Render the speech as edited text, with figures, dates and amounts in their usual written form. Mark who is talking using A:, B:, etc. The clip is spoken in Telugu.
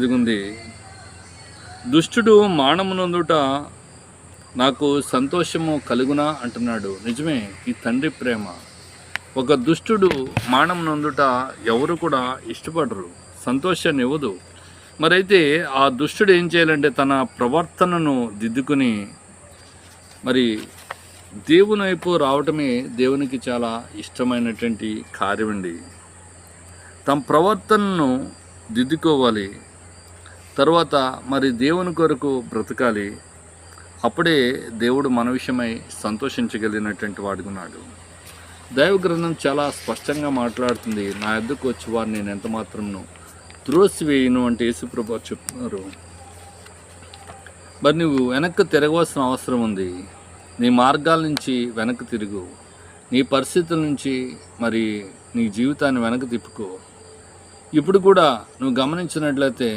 A: ఉంది. దుష్టుడు మానమునందుట నాకు సంతోషము కలుగునా అంటున్నాడు. నిజమే, ఈ తండ్రి ప్రేమ. ఒక దుష్టుడు మానమునందుట ఎవరు కూడా ఇష్టపడరు, సంతోషాన్ని ఇవ్వదు. మరైతే ఆ దుష్టుడు ఏం చేయాలంటే తన ప్రవర్తనను దిద్దుకుని మరి దేవుని వైపు రావటమే దేవునికి చాలా ఇష్టమైనటువంటి కార్యం అండి. తమ ప్రవర్తనను దిద్దుకోవాలి, తర్వాత మరి దేవుని కొరకు బ్రతకాలి. అప్పుడే దేవుడు మన విషయమై సంతోషించగలిగినటువంటి వాడుకున్నాడు. దైవ గ్రంథం చాలా స్పష్టంగా మాట్లాడుతుంది. నా యొద్దకు వచ్చి వారు నేను ఎంత మాత్రమును త్రోసివేయను అంటే యేసుప్రభు చెప్తున్నారు. మరి నువ్వు వెనక్కి తిరగవలసిన అవసరం ఉంది. నీ మార్గాల నుంచి వెనక్కి తిరుగు. నీ పరిస్థితుల నుంచి మరి నీ జీవితాన్ని వెనక్కి తిప్పుకో. ఇప్పుడు కూడా నువ్వు గమనించినట్లయితే